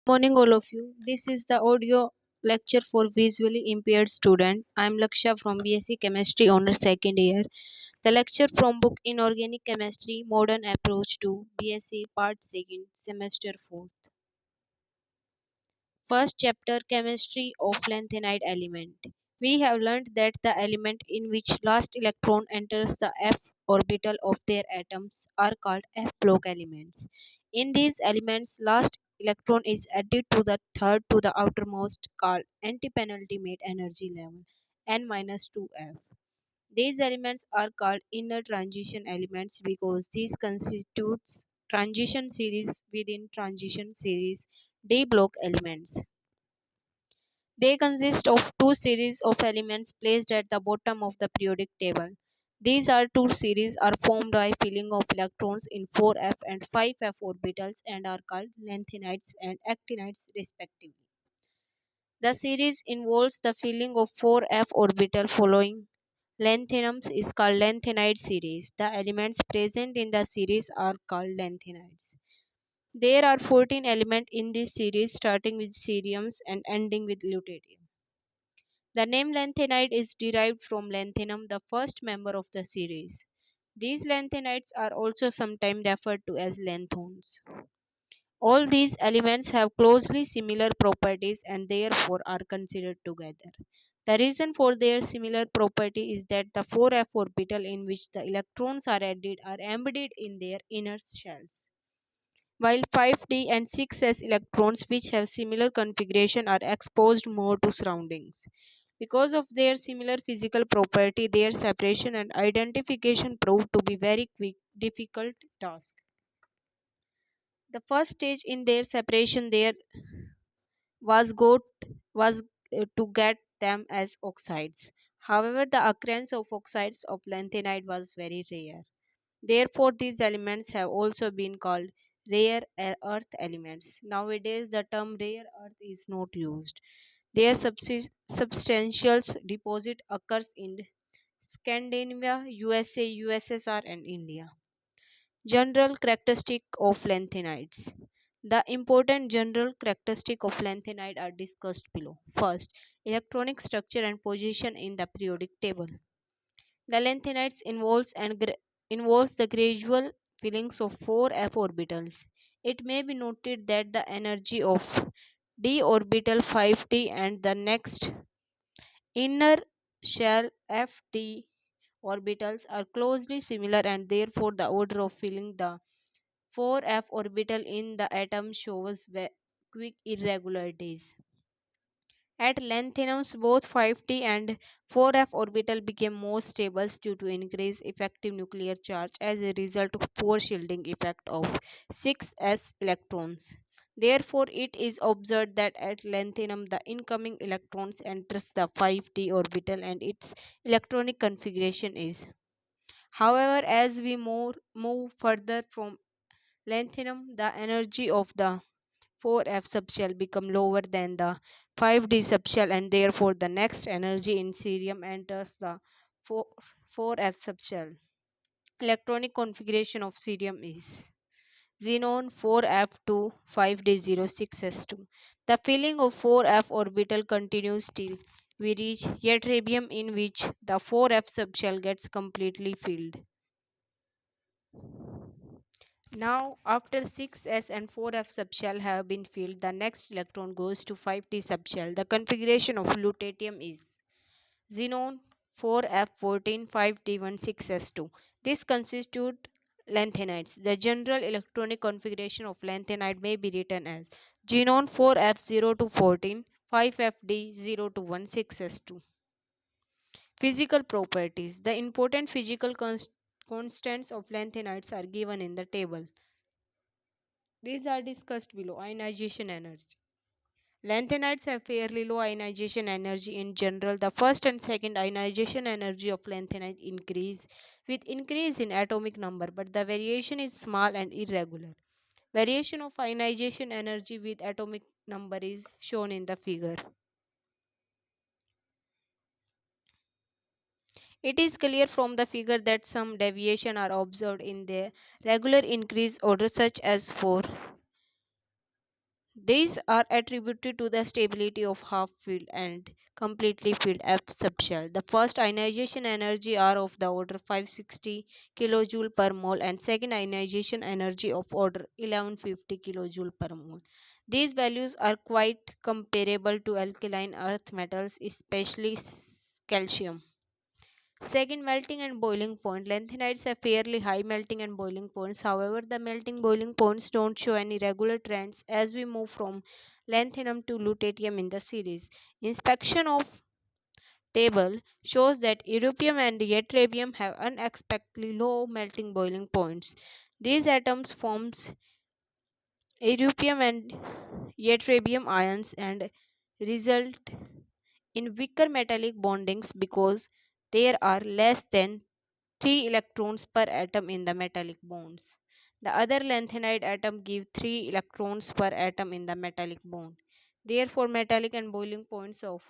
Morning, all of you. This is the audio lecture for visually impaired student. I am Lakshya from BSc Chemistry Honor Second Year. The lecture from book Inorganic Chemistry Modern Approach to BSc Part Second Semester 4th. First chapter Chemistry of Lanthanide element. We have learned that the element in which last electron enters the f orbital of their atoms are called f block elements. In these elements, last electron is added to the third to the outermost called anti-penultimate energy level n-2f. These elements are called inner transition elements because these constitutes transition series within transition series d block elements. They consist of two series of elements placed at the bottom of the periodic table. These are two series are formed by filling of electrons in 4f and 5f orbitals and are called lanthanides and actinides respectively. The series involves the filling of 4f orbital following lanthanums is called lanthanide series. The elements present in the series are called lanthanides. There are 14 elements in this series starting with ceriums and ending with lutetium. The name lanthanide is derived from lanthanum, the first member of the series. These lanthanides are also sometimes referred to as lanthones. All these elements have closely similar properties and therefore are considered together. The reason for their similar property is that the 4f orbital in which the electrons are added are embedded in their inner shells, while 5d and 6s electrons which have similar configuration are exposed more to surroundings. Because of their similar physical property, their separation and identification proved to be very quick, difficult task. The first stage in their separation there was got was to get them as oxides. However, the occurrence of oxides of lanthanide was very rare. Therefore, these elements have also been called rare earth elements. Nowadays, the term rare earth is not used. Their substantial deposit occurs in Scandinavia, USA, USSR, and India. General characteristic of lanthanides. The important general characteristic of lanthanide are discussed below. First, electronic structure and position in the periodic table. The lanthanides involves the gradual fillings of four f orbitals. It may be noted that the energy of d orbital 5d and the next inner shell fd orbitals are closely similar and therefore the order of filling the 4f orbital in the atom shows quick irregularities. At lanthanums, both 5d and 4f orbital became more stable due to increased effective nuclear charge as a result of poor shielding effect of 6s electrons. Therefore, it is observed that at lanthanum the incoming electrons enters the 5d orbital and its electronic configuration is. However, as we move further from lanthanum, the energy of the 4f subshell become lower than the 5d subshell and therefore the next energy in cerium enters the 4, 4f subshell. Electronic configuration of cerium is xenon 4f2 5d06s2. The filling of 4f orbital continues till we reach ytterbium in which the 4f subshell gets completely filled. Now, after 6s and 4f subshell have been filled, the next electron goes to 5d subshell. The configuration of lutetium is xenon 4f14 5d16s2. This constitutes lanthanides. The general electronic configuration of lanthanide may be written as xenon 4f0 to 14 5fd0 to 16s2. Physical properties. The important physical constants of lanthanides are given in the table. These are discussed below. Ionization energy. Lanthanides have fairly low ionization energy in general. The first and second ionization energy of lanthanide increase with increase in atomic number, but the variation is small and irregular. Variation of ionization energy with atomic number is shown in the figure. It is clear from the figure that some deviation are observed in the regular increase order such as for These are attributed to the stability of half-filled and completely filled F subshell. The first ionization energy are of the order 560 kJ per mole and second ionization energy of order 1150 kJ per mole. These values are quite comparable to alkaline earth metals, especially calcium. Second, melting and boiling point. Lanthanides have fairly high melting and boiling points. However, the melting boiling points don't show any regular trends as we move from lanthanum to lutetium in the series. Inspection of table shows that europium and ytterbium have unexpectedly low melting boiling points. These atoms forms europium and ytterbium ions and result in weaker metallic bondings because there are less than 3 electrons per atom in the metallic bonds. The other lanthanide atom give 3 electrons per atom in the metallic bond. Therefore, melting and boiling points of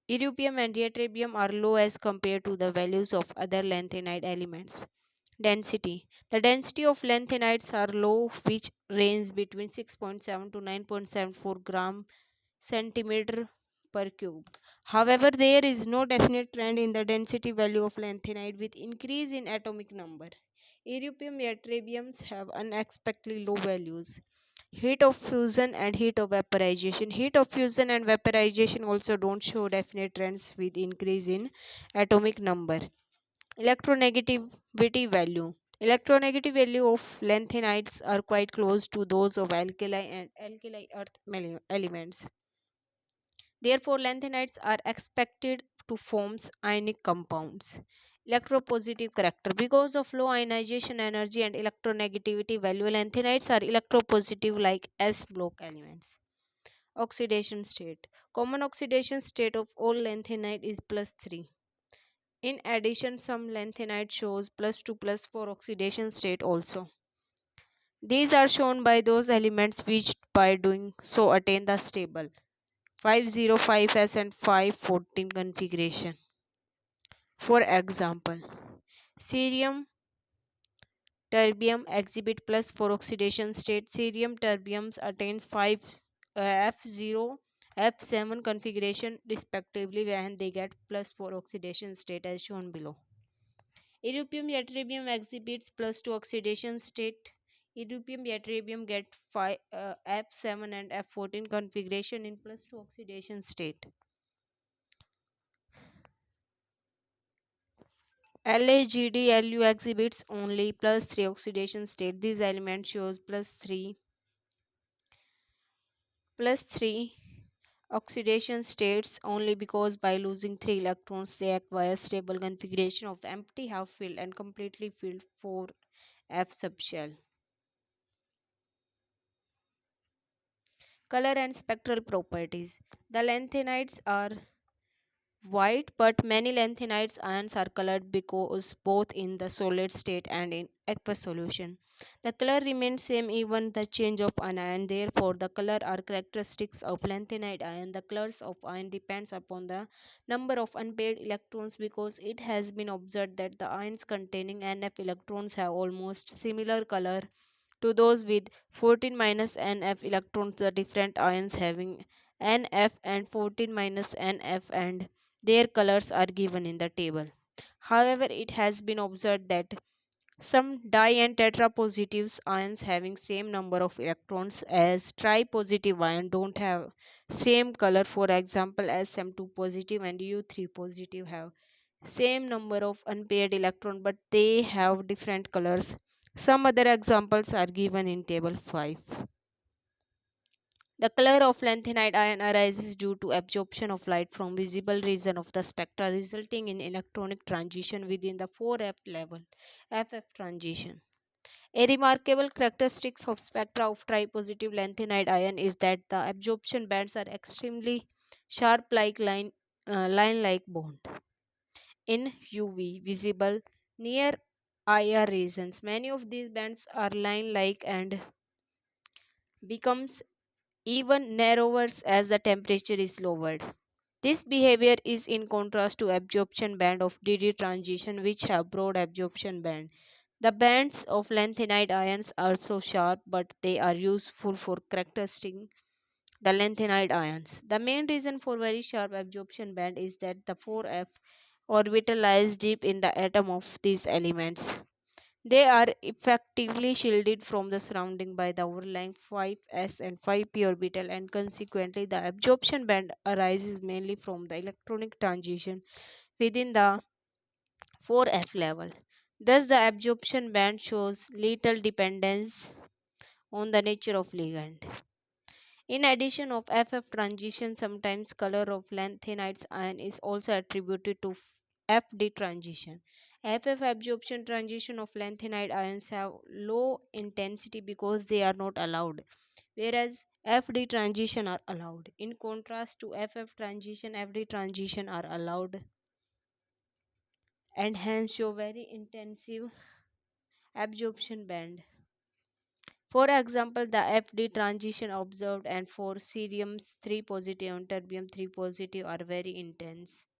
europium and ytterbium are low as compared to the values of other lanthanide elements. Density. The density of lanthanides are low, which range between 6.7 to 9.74 gram centimeter per cube. However, there is no definite trend in the density value of lanthanide with increase in atomic number. Europium ytterbiums have unexpectedly low values. Heat of fusion and heat of vaporization. Heat of fusion and vaporization also don't show definite trends with increase in atomic number. Electronegativity value. Electronegativity value of lanthanides are quite close to those of alkali earth elements. Therefore, lanthanides are expected to form ionic compounds. Electropositive character. Because of low ionization energy and electronegativity value, lanthanides are electropositive like S block elements. Oxidation state. Common oxidation state of all lanthanide is +3. In addition, some lanthanide shows +2 +4 oxidation state also. These are shown by those elements which by doing so attain the stable 505S and 514 configuration. For example, cerium terbium exhibit +4 oxidation state. Cerium terbiums attains 5 F0 F7 configuration respectively when they get +4 oxidation state as shown below. Europium ytterbium exhibits +2 oxidation state. Europium ytterbium get 5 F7 and F14 configuration in +2 oxidation state. LAGDLU exhibits only +3 oxidation state. This element shows +3 oxidation states only because by losing 3 electrons they acquire stable configuration of empty half filled and completely filled 4F subshell. Color and spectral properties. The lanthanides are white, but many lanthanides ions are colored because both in the solid state and in aqueous solution. The color remains same even the change of an ion. Therefore, the color are characteristics of lanthanide ion. The colors of ion depends upon the number of unpaired electrons because it has been observed that the ions containing NF electrons have almost similar color to those with 14 minus NF electrons. The different ions having NF and 14 minus NF and their colors are given in the table. However, it has been observed that some di and tetrapositive ions having same number of electrons as tripositive ion don't have same color. For example, Sm2 positive and U3 positive have same number of unpaired electron but they have different colors. Some other examples are given in table 5. The color of lanthanide ion arises due to absorption of light from visible region of the spectra resulting in electronic transition within the 4F level FF transition. A remarkable characteristic of spectra of tripositive lanthanide ion is that the absorption bands are extremely sharp like line-like bond. In UV visible near IR regions, many of these bands are line-like and becomes even narrower as the temperature is lowered. This behavior is in contrast to absorption band of DD transition which have broad absorption band. The bands of lanthanide ions are so sharp, but they are useful for characterizing the lanthanide ions. The main reason for very sharp absorption band is that the 4f orbital lies deep in the atom of these elements. They are effectively shielded from the surrounding by the overlying 5s and 5p orbital, and consequently the absorption band arises mainly from the electronic transition within the 4f level. Thus the absorption band shows little dependence on the nature of ligand. In addition of FF transition, sometimes color of lanthanides ion is also attributed to FD transition. FF absorption transition of lanthanide ions have low intensity because they are not allowed, whereas FD transition are allowed. In contrast to FF transition, FD transition are allowed and hence show very intensive absorption band. For example, the FD transition observed and for cerium 3 positive and terbium 3 positive are very intense.